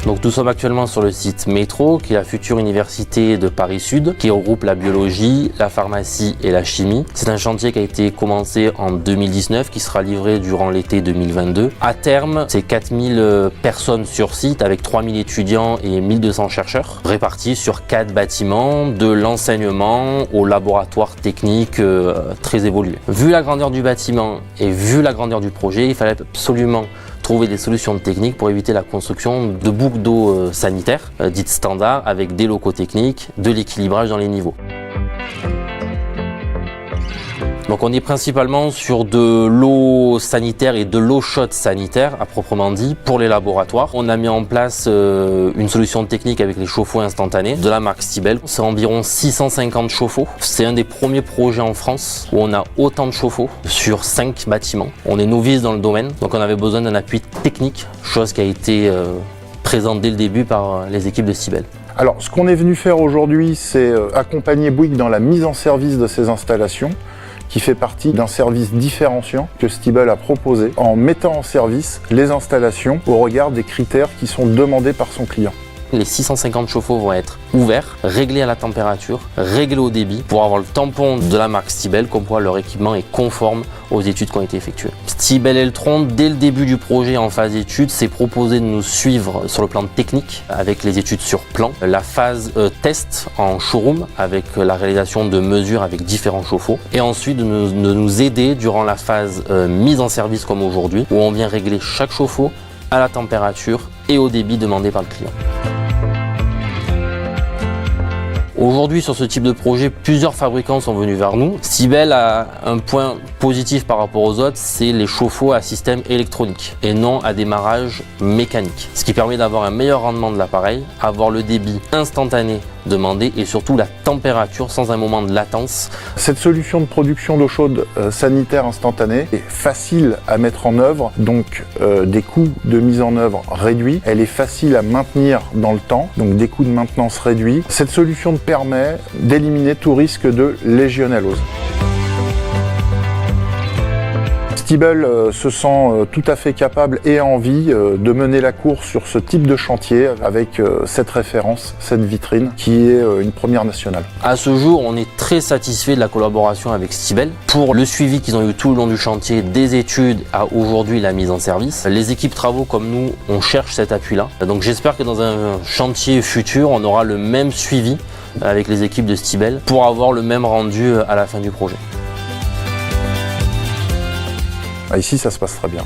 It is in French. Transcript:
Donc nous sommes actuellement sur le site Métro, qui est la future université de Paris Sud, qui regroupe la biologie, la pharmacie et la chimie. C'est un chantier qui a été commencé en 2019, qui sera livré durant l'été 2022. À terme, c'est 4000 personnes sur site, avec 3000 étudiants et 1200 chercheurs, répartis sur 4 bâtiments, de l'enseignement au laboratoire technique très évolué. Vu la grandeur du bâtiment et vu la grandeur du projet, il fallait absolument trouver des solutions techniques pour éviter la construction de boucles d'eau sanitaires, dites standards, avec des locaux techniques, de l'équilibrage dans les niveaux. Donc on est principalement sur de l'eau sanitaire et de l'eau chaude sanitaire à proprement dit pour les laboratoires. On a mis en place une solution technique avec les chauffe-eau instantanés de la marque Stiebel. C'est environ 650 chauffe-eau. C'est un des premiers projets en France où on a autant de chauffe-eau sur 5 bâtiments. On est novice dans le domaine, donc on avait besoin d'un appui technique, chose qui a été présente dès le début par les équipes de Stiebel. Alors ce qu'on est venu faire aujourd'hui, c'est accompagner Bouygues dans la mise en service de ces installations, qui fait partie d'un service différenciant que Stiebel a proposé en mettant en service les installations au regard des critères qui sont demandés par son client. Les 650 chauffe-eau vont être ouverts, réglés à la température, réglés au débit pour avoir le tampon de la marque Stiebel, comme quoi leur équipement est conforme aux études qui ont été effectuées. Stiebel Eltron, dès le début du projet en phase études, s'est proposé de nous suivre sur le plan technique avec les études sur plan, la phase test en showroom avec la réalisation de mesures avec différents chauffe-eau et ensuite de nous aider durant la phase mise en service comme aujourd'hui où on vient régler chaque chauffe-eau à la température et au débit demandé par le client. Aujourd'hui, sur ce type de projet, plusieurs fabricants sont venus vers nous. Stiebel a un point positif par rapport aux autres, c'est les chauffe-eau à système électronique et non à démarrage mécanique. Ce qui permet d'avoir un meilleur rendement de l'appareil, avoir le débit instantané demandé et surtout la température sans un moment de latence. Cette solution de production d'eau chaude sanitaire instantanée est facile à mettre en œuvre, donc des coûts de mise en œuvre réduits. Elle est facile à maintenir dans le temps, donc des coûts de maintenance réduits. Cette solution permet d'éliminer tout risque de légionellose. Stiebel se sent tout à fait capable et a envie de mener la course sur ce type de chantier avec cette référence, cette vitrine qui est une première nationale. À ce jour, on est très satisfait de la collaboration avec Stiebel pour le suivi qu'ils ont eu tout le long du chantier, des études à aujourd'hui la mise en service. Les équipes travaux comme nous, on cherche cet appui-là. Donc j'espère que dans un chantier futur, on aura le même suivi avec les équipes de Stiebel pour avoir le même rendu à la fin du projet. Ici, ça se passe très bien.